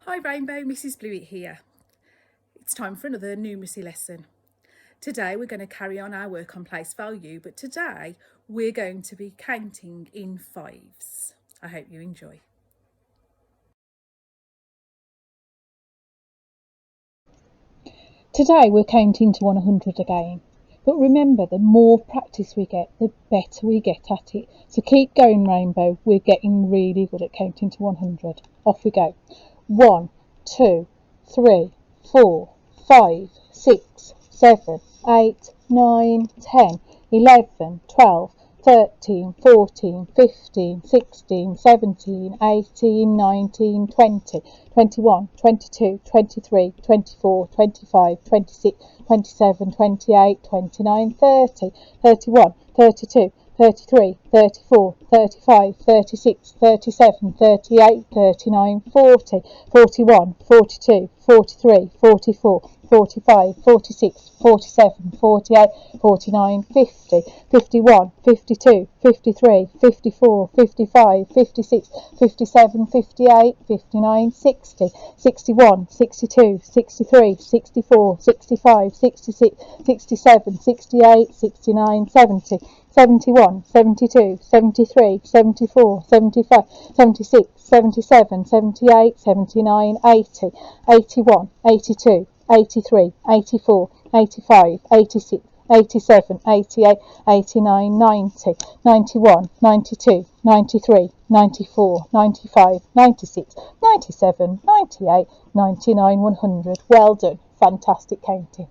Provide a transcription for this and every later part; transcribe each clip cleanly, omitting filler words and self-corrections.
Hi Rainbow, Mrs Blewett here. It's time for another numeracy lesson. Today we're going to carry on our work on place value, but today we're going to be counting in fives. I hope you enjoy. Today we're counting to 100 again, but remember, the more practice we get, the better we get at it. So keep going, Rainbow. We're getting really good at counting to 100. Off we go. 1, 2, 3, 4, 5, 6, 7, 8, 9, 10, 11, 12, 13, 14, 15, 16, 17, 18, 19, 20, 21, 22, 23, 24, 25, 26, 27, 28, 29, 30, 31, 32, 33, 34, 35, 36, 37, 38, 39, 40, 41, 42, 43, 44, 45, 46, 47, 48, 49, 50, 51, 52, 53, 54, 55, 56, 57, 58, 59, 60, 61, 62, 63, 64, 65, 66, 67, 68, 69, 70, 71, 72, 73, 74, 75, 76, 77, 78, 79, 80, 81, 82, 83, 84, 85, 86, 87, 88, 89, 90, 91, 92, 93, 94, 95, 96, 97, 98, 99, 100. Well done. Fantastic counting.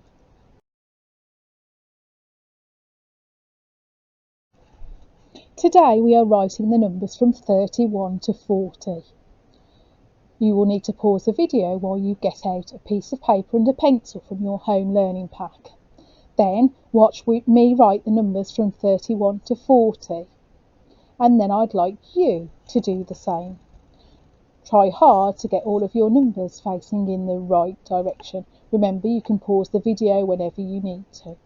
Today we are writing the numbers from 31 to 40. You will need to pause the video while you get out a piece of paper and a pencil from your home learning pack. Then watch me write the numbers from 31 to 40. And then I'd like you to do the same. Try hard to get all of your numbers facing in the right direction. Remember, you can pause the video whenever you need to.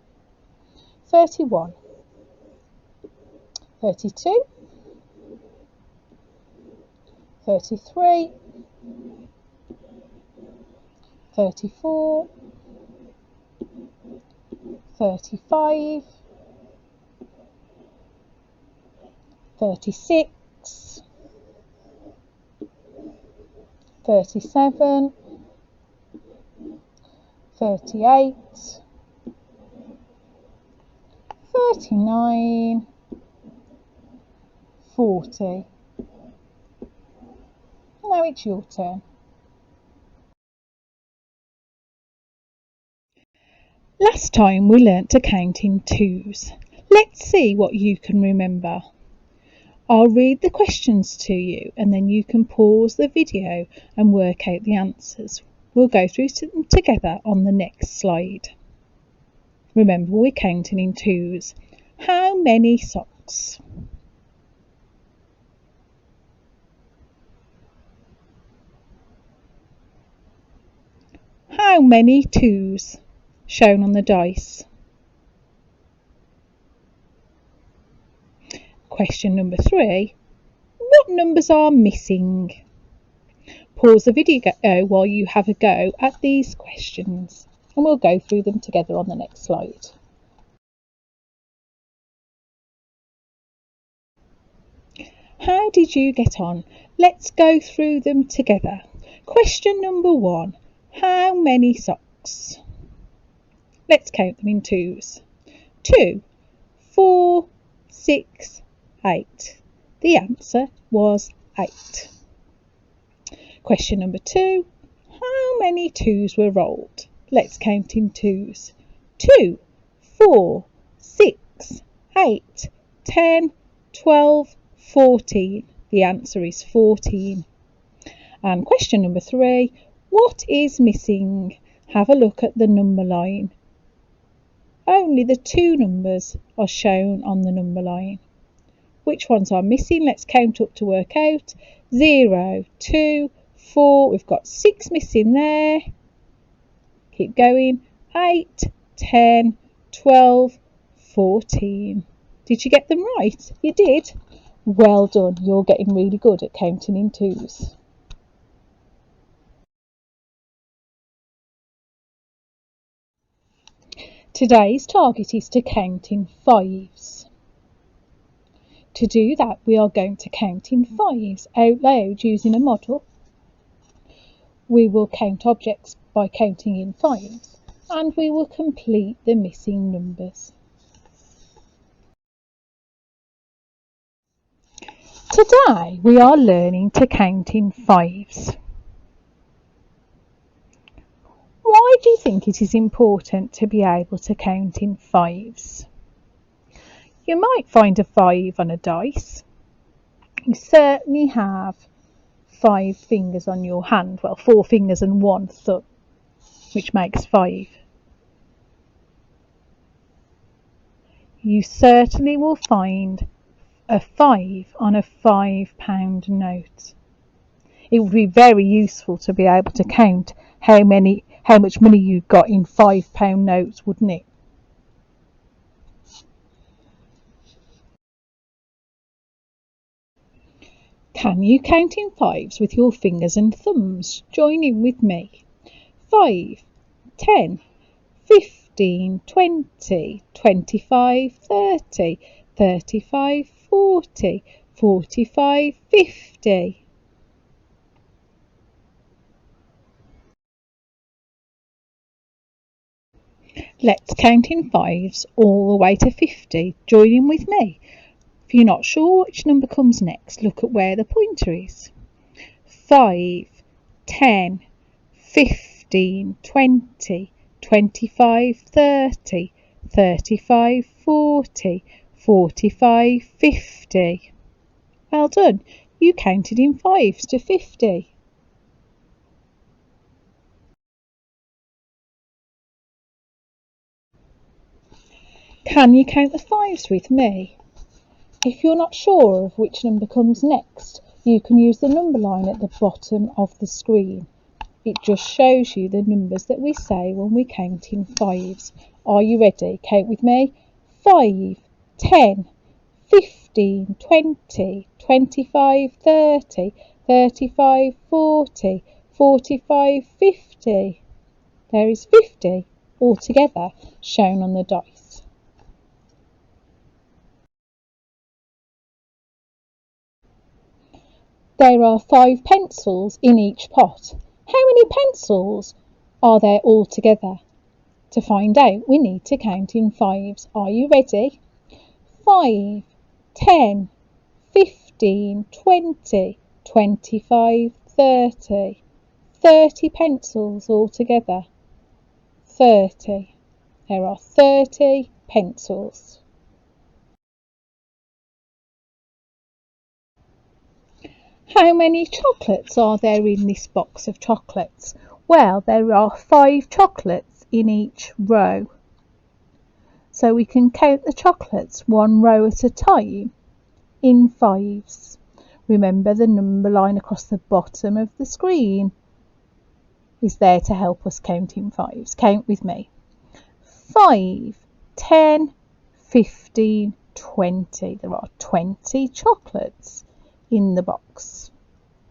31, 32, 33, 34, 35, 36, 37, 38, 39, 40. Now it's your turn. Last time we learnt to count in twos. Let's see what you can remember. I'll read the questions to you and then you can pause the video and work out the answers. We'll go through them together on the next slide. Remember, we're counting in twos. How many socks? How many twos? Shown on the dice. Question number 3. What numbers are missing? Pause the video while you have a go at these questions and we'll go through them together on the next slide. How did you get on? Let's go through them together. Question number 1. How many socks? Let's count them in twos. 2, 4, 6, 8. The answer was 8. Question number 2. How many twos were rolled? Let's count in twos. 2, 4, 6, 8, 10, 12, 14. The answer is 14. And question number 3. What is missing? Have a look at the number line. Only the 2 numbers are shown on the number line. Which ones are missing? Let's count up to work out. 0, 2, 4. We've got 6 missing there. Keep going. 8, 10, 12, 14. Did you get them right? You did. Well done. You're getting really good at counting in twos. Today's target is to count in fives. To do that, we are going to count in fives out loud using a model. We will count objects by counting in fives, and we will complete the missing numbers. Today, we are learning to count in fives. Why do you think it is important to be able to count in fives? You might find a 5 on a dice. You certainly have 5 fingers on your hand, well, 4 fingers and 1 thumb, which makes 5. You certainly will find a 5 on a £5 note. It would be very useful to be able to count how much money you got in £5 notes, wouldn't it? Can you count in fives with your fingers and thumbs? Join in with me. 5, 10, 15, 20, 25, 30, 35, 40, 45, 50. Let's count in fives all the way to 50. Join in with me. If you're not sure which number comes next, look at where the pointer is. 5, 10, 15, 20, 25, 30, 35, 40, 45, 50. Well done, you counted in fives to 50. Can you count the fives with me? If you're not sure of which number comes next, you can use the number line at the bottom of the screen. It just shows you the numbers that we say when we count in fives. Are you ready? Count with me. 5, 10, 15, 20, 25, 30, 35, 40, 45, 50. There is 50 altogether shown on the dice. There are 5 pencils in each pot. How many pencils are there altogether? To find out, we need to count in fives. Are you ready? 5, 10, 15, 20, 25, 30. 30 pencils altogether. 30. There are 30 pencils. How many chocolates are there in this box of chocolates? Well, there are 5 chocolates in each row. So we can count the chocolates 1 row at a time in fives. Remember, the number line across the bottom of the screen is there to help us count in fives. Count with me. 5, 10, 15, 20. There are 20 chocolates in the box.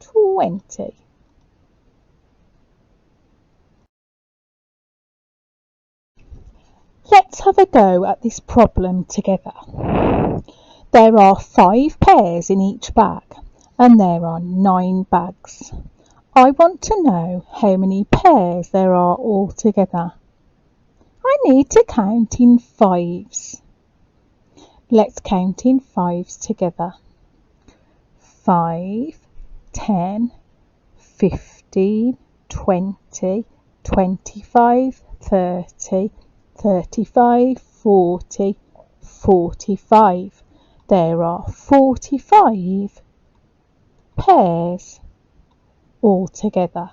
20. Let's have a go at this problem together. There are 5 pairs in each bag, and there are 9 bags. I want to know how many pairs there are altogether. I need to count in fives. Let's count in fives together. 5, 10, 15, 20, 25, 30, 35, 40, 45. There are 45 pairs altogether.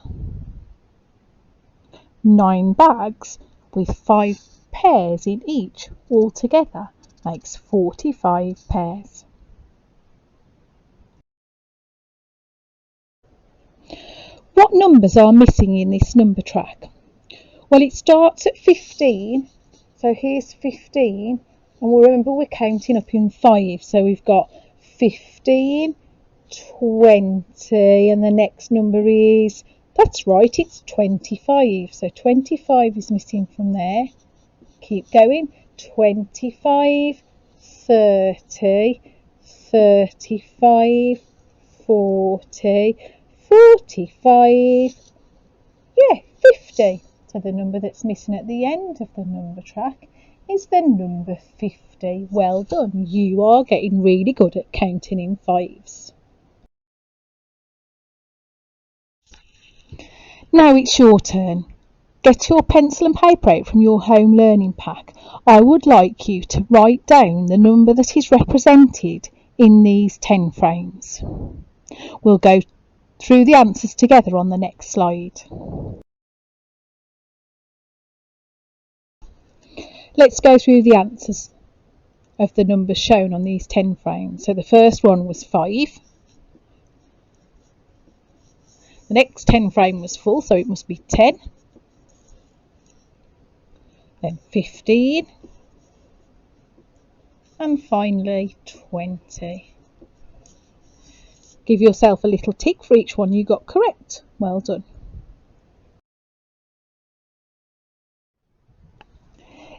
9 bags with 5 pairs in each altogether makes 45 pairs. What numbers are missing in this number track? Well, it starts at 15, so here's 15, and we'll remember we're counting up in 5, so we've got 15, 20, and the next number is, that's right, it's 25, so 25 is missing from there. Keep going. 25, 30, 35, 40, 45, yeah, 50. So the number that's missing at the end of the number track is the number 50. Well done. You are getting really good at counting in fives. Now it's your turn. Get your pencil and paper out from your home learning pack. I would like you to write down the number that is represented in these 10 frames. We'll go through the answers together on the next slide. Let's go through the answers of the numbers shown on these 10 frames. So the first one was 5. The next 10 frame was full, so it must be 10. Then 15. And finally 20. Give yourself a little tick for each one you got correct. Well done.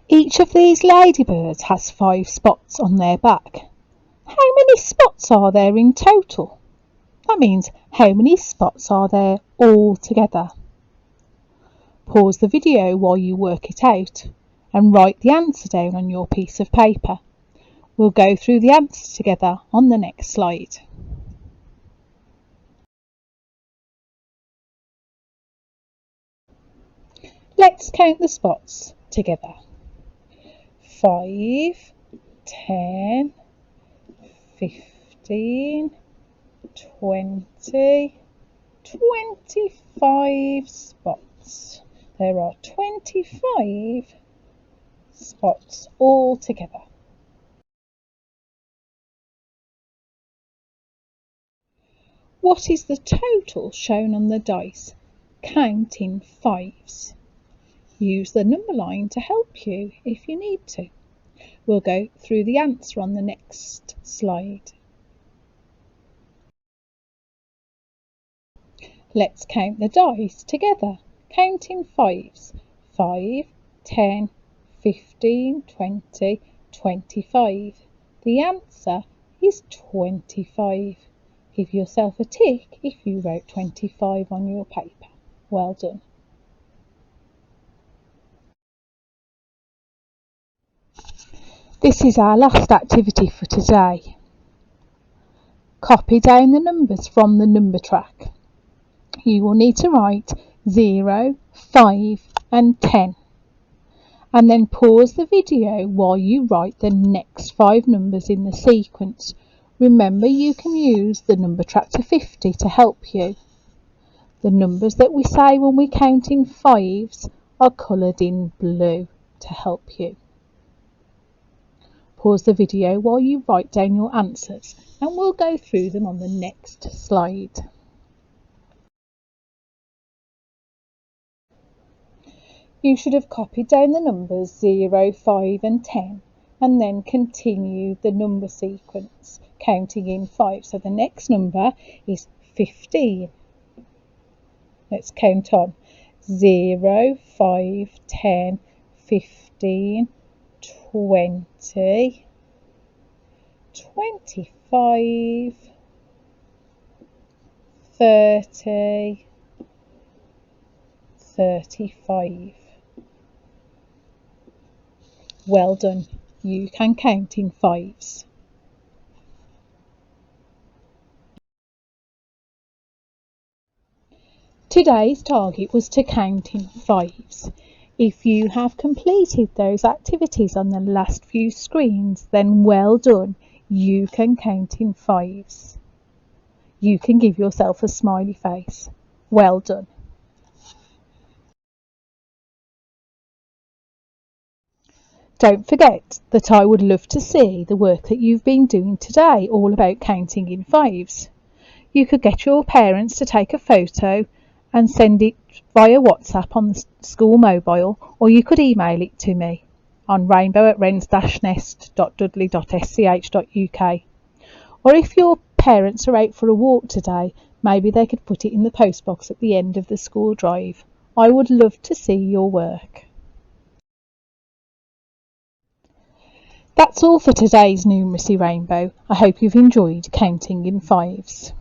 Each of these ladybirds has 5 spots on their back. How many spots are there in total? That means how many spots are there all together? Pause the video while you work it out and write the answer down on your piece of paper. We'll go through the answers together on the next slide. Let's count the spots together. 5, 10, 15, 20, 25 spots. There are 25 spots all together. What is the total shown on the dice? Count in fives. Use the number line to help you if you need to. We'll go through the answer on the next slide. Let's count the dice together. Count in fives. 5, 10, 15, 20, 25. The answer is 25. Give yourself a tick if you wrote 25 on your paper. Well done. This is our last activity for today. Copy down the numbers from the number track. You will need to write 0, 5 and 10. And then pause the video while you write the next 5 numbers in the sequence. Remember, you can use the number track to 50 to help you. The numbers that we say when we count in fives are coloured in blue to help you. Pause the video while you write down your answers and we'll go through them on the next slide. You should have copied down the numbers 0, 5 and 10 and then continue the number sequence counting in 5. So the next number is 15. Let's count on 0, 5, 10, 15, 20, 25, 30, 35. Well done. You can count in fives. Today's target was to count in fives. If you have completed those activities on the last few screens, then well done. You can count in fives. You can give yourself a smiley face. Well done. Don't forget that I would love to see the work that you've been doing today, all about counting in fives. You could get your parents to take a photo and send it via WhatsApp on the school mobile, or you could email it to me on rainbow@wrens-nest.dudley.sch.uk. Or if your parents are out for a walk today, maybe they could put it in the postbox at the end of the school drive. I would love to see your work. That's all for today's Numeracy Rainbow. I hope you've enjoyed counting in fives.